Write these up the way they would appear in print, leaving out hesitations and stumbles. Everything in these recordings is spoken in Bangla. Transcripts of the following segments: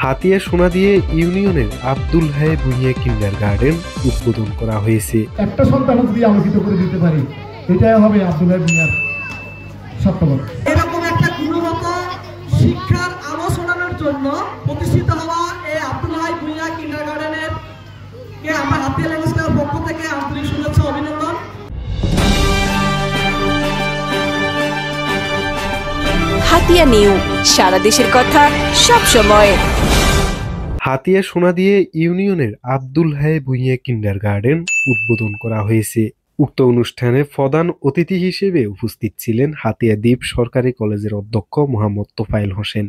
হাতিয়া সোনাদিয়া ইউনিয়নের আব্দুল হাই ভুঁইয়া কিন্ডারগার্টেন উদ্বোধন করা হয়েছে। একটা সন্তান যদি আলোকিত করে দিতে পারি, এটাই হবে আব্দুল হাই ভুঁইয়ার সত্যবাদ। এরকম একটা গুণগত শিক্ষার আলো ছড়ানোর জন্য প্রতিষ্ঠিত হওয়া এই আব্দুল হাই ভুঁইয়া কিন্ডারগার্টেনের কে আমরা হাতিয়া ল্যাঙ্গুয়েজ ক্লাবের পক্ষ থেকে আন্তরিক শুভেচ্ছা অভিনন্দন। হাতিয়া নিউ, সারা দেশের কথা সব সময়। হাতিয়া সোনাদিয়া ইউনিয়নের আব্দুল হাই ভুঁইয়া কিন্ডারগার্টেন উদ্বোধন করা হয়েছে। উক্ত অনুষ্ঠানে প্রধান অতিথি হিসেবে উপস্থিত ছিলেন হাতিয়া দ্বীপ সরকারি কলেজের অধ্যক্ষ মোহাম্মদ তোফায়েল হোসেন।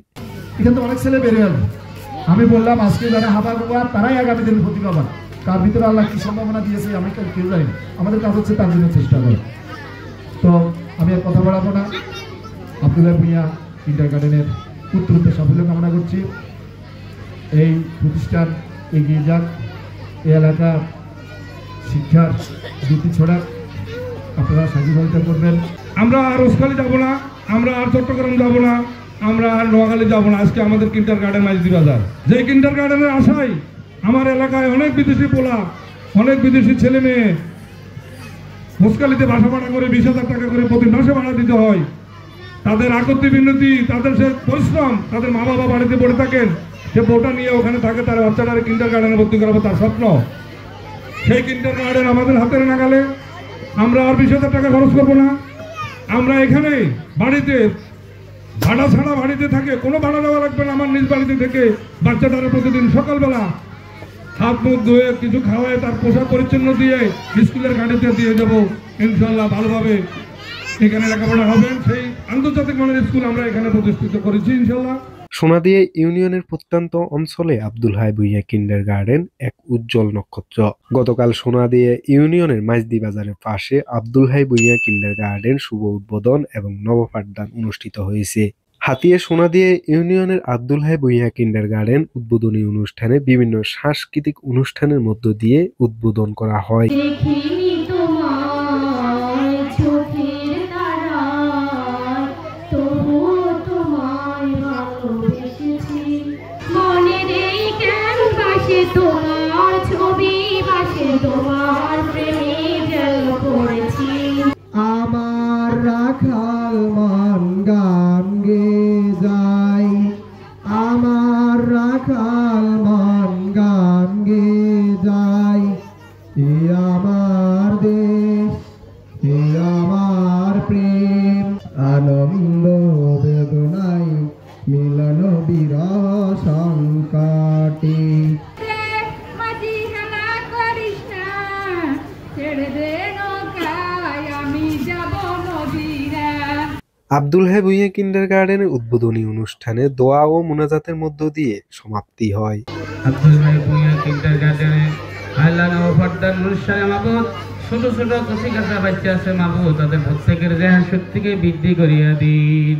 এখানে তো অনেক ছেলে বেরিয়ে আসবে। আমি বললাম আজকে যারা হাবা গোয়া তারাই আগামী দিনের প্রতিভাবান। তার ভিতরে আল্লাহ কি সম্ভাবনা দিয়েছে আমি কেউ জানি না। আমাদের কাজ হচ্ছে তার জন্য চেষ্টা করা। তো আমি আর কথা বাড়াবো না। আব্দুল হাই ভুঁইয়া কিন্ডারগার্টেনের উত্তরোত্তর সাফল্য কামনা করছি। এই প্রতিষ্ঠান এগিয়ে যাক, এই এলাকার শিক্ষার নীতি ছড়াক, আপনারা সহযোগিতা করবেন। আমরা আর রোজখালি যাব না, আমরা আর চট্টগ্রাম যাব না, আমরা আর নোয়াখালী যাব না। আজকে আমাদের কিন্ডারগার্টেন মাইজদি বাজার। যে কিন্ডারগার্টেনের আশায় আমার এলাকায় অনেক বিদেশি পোলা, অনেক বিদেশি ছেলে মেয়ে রোজখালিতে বাসা ভাড়া করে 20,000 টাকা করে প্রতি মাসে ভাড়া দিতে হয়। তাদের আকর্তি বিনতি, তাদের সে পরিশ্রম, তাদের মা বাবা বাড়িতে পড়ে থাকেন, সে বউটা নিয়ে ওখানে থাকে, তার বাচ্চাটারে কিন্ডারগার্টেনে ভর্তি করাবো তার স্বপ্ন। সেই কিন্ডারগার্টেন আমাদের হাতের নাগালে। আমরা আর 20,000 টাকা খরচ করবো না। আমরা এখানে বাড়িতে ভাড়া ছাড়া বাড়িতে থাকে, কোনো ভাড়া দেওয়া লাগবে না। আমার নিজ বাড়িতে থেকে বাচ্চাটারে প্রতিদিন সকালবেলা হাত মুখ ধুয়ে কিছু খাওয়ায় তার পোশাক পরিচ্ছন্ন দিয়ে স্কুলের গাড়িতে দিয়ে দেবো। ইনশাল্লাহ ভালোভাবে এখানে লেখাপড়া হবেন। সেই আন্তর্জাতিক মানের স্কুল আমরা এখানে প্রতিষ্ঠিত করেছি ইনশাল্লাহ। সোনাদিয়া ইউনিয়নের প্রত্যন্ত অঞ্চলে আব্দুল হাই ভুঁইয়া কিন্ডারগার্টেন এক উজ্জ্বল নক্ষত্র। গতকাল সোনাদিয়া ইউনিয়নের মাইজদি বাজারের পাশে আব্দুল হাই ভুঁইয়া কিন্ডারগার্টেন শুভ উদ্বোধন এবং নবপাঠদান অনুষ্ঠিত হয়েছে। হাতিয়া সোনাদিয়া ইউনিয়নের আব্দুল হাই ভুঁইয়া কিন্ডারগার্টেন উদ্বোধনী অনুষ্ঠানে বিভিন্ন সাংস্কৃতিক অনুষ্ঠানের মধ্য দিয়ে উদ্বোধন করা হয়। তোমার ছবি পাশে তোমার প্রেমে জল পড়েছি। আমার রাখাল মন গান গে যায়, আমার রাখাল মন গান গে যায়। এ আমার দেশ, এ আমার প্রেম, আনন্দ বেদনায় মিলন বিরহ সংকটে। আব্দুল হাই ভুঁইয়া কিন্ডারগার্টেনের উদ্বোধনী অনুষ্ঠানে দোয়া ও মুনাজাতের মধ্য দিয়ে সমাপ্তি হয়। আব্দুল হাই ভুঁইয়া কিন্ডারগার্টেনে আল্লাহ নবপাঠদান অনুষ্ঠানে মাবুদ ছোট ছোট কচি কাঁচা বাচ্চা আছে মাবুদ, তাদের প্রত্যেকের জেহান শক্তিকে বৃদ্ধি করিয়া দিন।